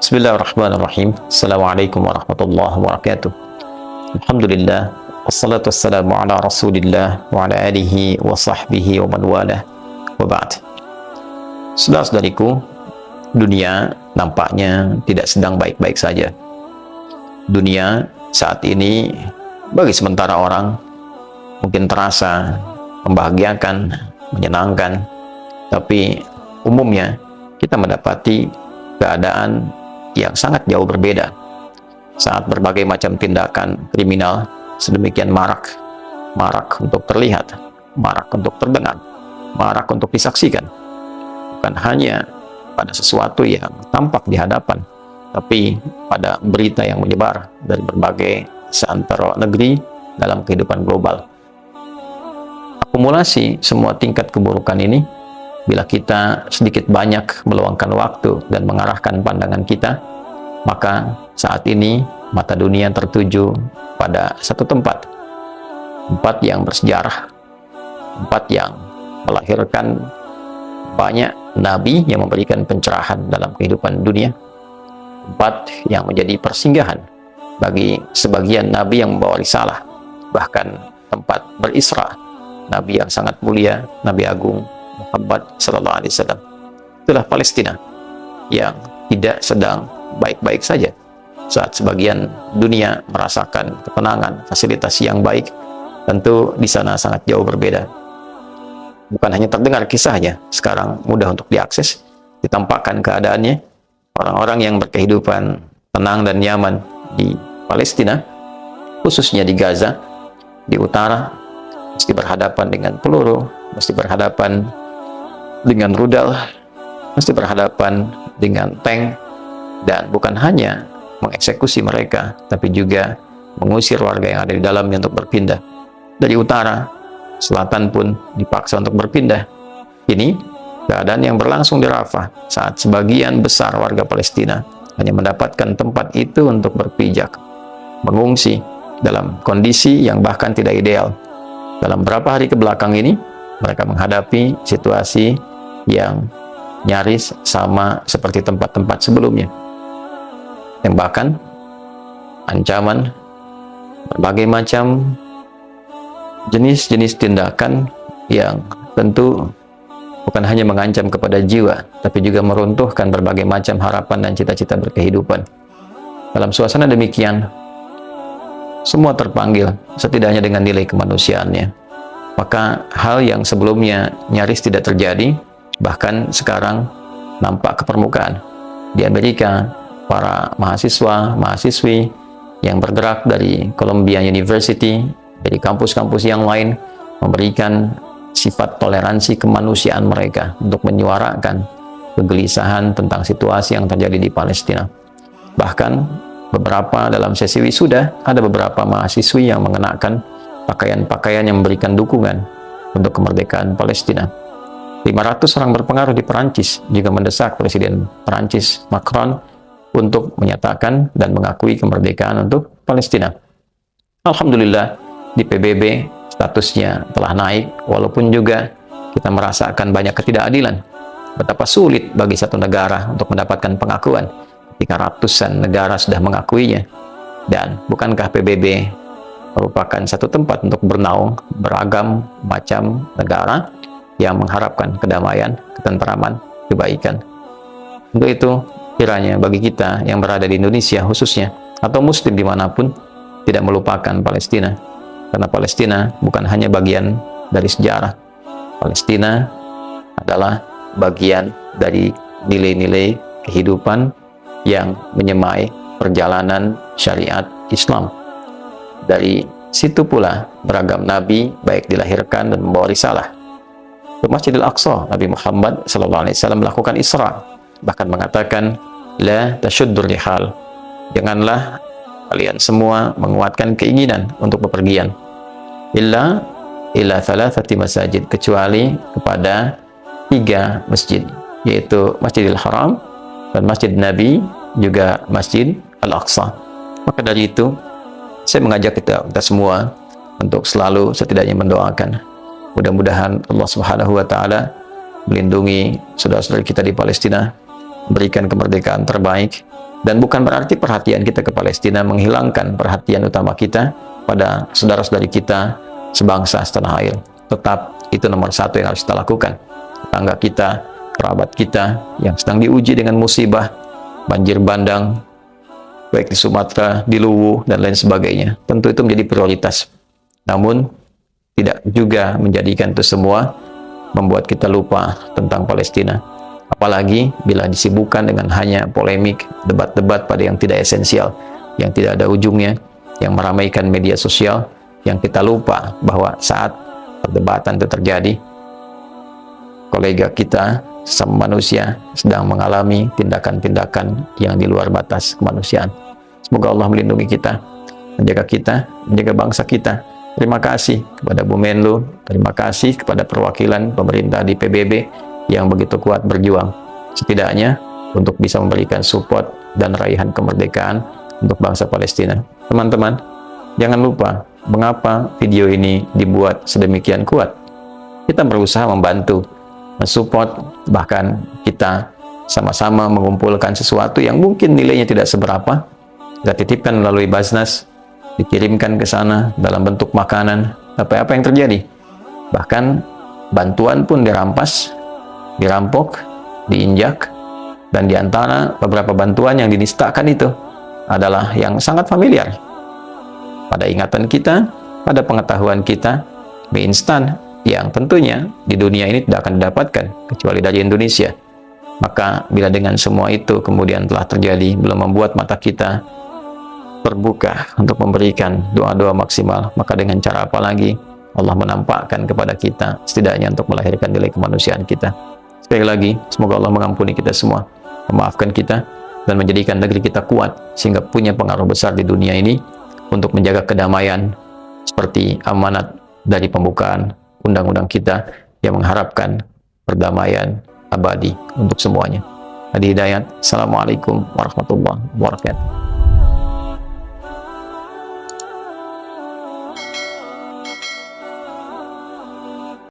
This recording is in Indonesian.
Bismillahirrahmanirrahim. Assalamualaikum warahmatullahi wabarakatuh. Alhamdulillah, wassalatu wassalamu ala rasulillah wa ala alihi wa sahbihi wa man walah, wa ba'd. Saudara-saudariku, dunia nampaknya tidak sedang baik-baik saja. Dunia saat ini bagi sementara orang mungkin terasa membahagiakan, menyenangkan, tapi umumnya kita mendapati keadaan yang sangat jauh berbeda saat berbagai macam tindakan kriminal sedemikian marak untuk terlihat, marak untuk terdengar, marak untuk disaksikan, bukan hanya pada sesuatu yang tampak di hadapan, tapi pada berita yang menyebar dari berbagai seantero negeri dalam kehidupan global. Akumulasi semua tingkat keburukan ini, bila kita sedikit banyak meluangkan waktu dan mengarahkan pandangan kita, maka saat ini mata dunia tertuju pada satu tempat yang bersejarah, tempat yang melahirkan banyak nabi yang memberikan pencerahan dalam kehidupan dunia, tempat yang menjadi persinggahan bagi sebagian nabi yang membawa risalah, bahkan tempat berisra nabi yang sangat mulia, Nabi Agung Muhammad sallallahu alaihi wasallam. Itulah Palestina yang tidak sedang baik-baik saja. Saat sebagian dunia merasakan ketenangan, fasilitas yang baik, tentu di sana sangat jauh berbeda. Bukan hanya terdengar kisahnya, sekarang mudah untuk diakses, ditampakkan keadaannya. Orang-orang yang berkehidupan tenang dan nyaman di Palestina, khususnya di Gaza, di utara, mesti berhadapan dengan peluru, mesti berhadapan dengan rudal, mesti berhadapan dengan tank, dan bukan hanya mengeksekusi mereka, tapi juga mengusir warga yang ada di dalamnya untuk berpindah. Dari utara, selatan pun dipaksa untuk berpindah. Ini keadaan yang berlangsung di Rafah saat sebagian besar warga Palestina hanya mendapatkan tempat itu untuk berpijak, mengungsi dalam kondisi yang bahkan tidak ideal. Dalam beberapa hari ke belakang ini, mereka menghadapi situasi yang nyaris sama seperti tempat-tempat sebelumnya. Tembakan, ancaman, berbagai macam jenis-jenis tindakan yang tentu bukan hanya mengancam kepada jiwa, tapi juga meruntuhkan berbagai macam harapan dan cita-cita berkehidupan. Dalam suasana demikian, semua terpanggil setidaknya dengan nilai kemanusiaannya. Maka hal yang sebelumnya nyaris tidak terjadi, bahkan sekarang nampak ke permukaan. Di Amerika, para mahasiswa, mahasiswi yang bergerak dari Columbia University, dari kampus-kampus yang lain, memberikan sifat toleransi kemanusiaan mereka untuk menyuarakan kegelisahan tentang situasi yang terjadi di Palestina. Bahkan beberapa dalam sesi wisuda, ada beberapa mahasiswi yang mengenakan pakaian-pakaian yang memberikan dukungan untuk kemerdekaan Palestina. 500 orang berpengaruh di Perancis juga mendesak Presiden Perancis Macron untuk menyatakan dan mengakui kemerdekaan untuk Palestina. Alhamdulillah, di PBB statusnya telah naik, walaupun juga kita merasakan banyak ketidakadilan. Betapa sulit bagi satu negara untuk mendapatkan pengakuan ketika ratusan negara sudah mengakuinya. Dan bukankah PBB merupakan satu tempat untuk bernaung beragam macam negara yang mengharapkan kedamaian, ketentraman, kebaikan? Untuk itu, kiranya bagi kita yang berada di Indonesia khususnya, atau muslim dimanapun, tidak melupakan Palestina. Karena Palestina bukan hanya bagian dari sejarah. Palestina adalah bagian dari nilai-nilai kehidupan yang menyemai perjalanan syariat Islam. Dari situ pula beragam nabi baik dilahirkan dan membawa risalah. Ke Masjidil Aqsa, Nabi Muhammad SAW melakukan Isra, bahkan mengatakan, la tasyuddur rihal, janganlah kalian semua menguatkan keinginan untuk bepergian, illa thalathati masajid, kecuali kepada 3 masjid, yaitu Masjidil Haram dan Masjid Nabi, juga Masjid Al-Aqsa. Maka dari itu, saya mengajak kita semua untuk selalu setidaknya mendoakan. Mudah-mudahan Allah Subhanahu wa Ta'ala melindungi saudara-saudara kita di Palestina, memberikan kemerdekaan terbaik, Dan bukan berarti perhatian kita ke Palestina menghilangkan perhatian utama kita pada saudara-saudari kita sebangsa setanah air. Tetap itu nomor satu yang harus kita lakukan. Tetangga kita, kerabat kita yang sedang diuji dengan musibah, banjir bandang, baik di Sumatera, di Luwu, dan lain sebagainya. Tentu itu menjadi prioritas. Namun, tidak juga menjadikan itu semua membuat kita lupa tentang Palestina. Apalagi bila disibukkan dengan hanya polemik, debat-debat pada yang tidak esensial, yang tidak ada ujungnya, yang meramaikan media sosial, yang kita lupa bahwa saat perdebatan itu terjadi, kolega kita, sesama manusia, sedang mengalami tindakan-tindakan yang di luar batas kemanusiaan. Semoga Allah melindungi kita, menjaga kita, menjaga bangsa kita. Terima kasih kepada Bu Menlu, terima kasih kepada perwakilan pemerintah di PBB yang begitu kuat berjuang, setidaknya untuk bisa memberikan support dan raihan kemerdekaan untuk bangsa Palestina. Teman-teman, jangan lupa mengapa video ini dibuat sedemikian kuat. Kita berusaha membantu, mensupport, bahkan kita sama-sama mengumpulkan sesuatu yang mungkin nilainya tidak seberapa. Kita titipkan melalui Basnas, dikirimkan ke sana dalam bentuk makanan. Tapi apa yang terjadi? Bahkan bantuan pun dirampas, dirampok, diinjak, dan di antara beberapa bantuan yang dinistakan itu adalah yang sangat familiar pada ingatan kita, pada pengetahuan kita, mie instan yang tentunya di dunia ini tidak akan didapatkan kecuali dari Indonesia. Maka bila dengan semua itu kemudian telah terjadi, belum membuat mata kita terbuka untuk memberikan doa-doa maksimal, maka dengan cara apa lagi Allah menampakkan kepada kita setidaknya untuk melahirkan nilai kemanusiaan kita. Sekali lagi, semoga Allah mengampuni kita semua, memaafkan kita, dan menjadikan negeri kita kuat sehingga punya pengaruh besar di dunia ini untuk menjaga kedamaian seperti amanat dari pembukaan undang-undang kita yang mengharapkan perdamaian abadi untuk semuanya. Hadi Hidayat. Assalamualaikum warahmatullahi wabarakatuh.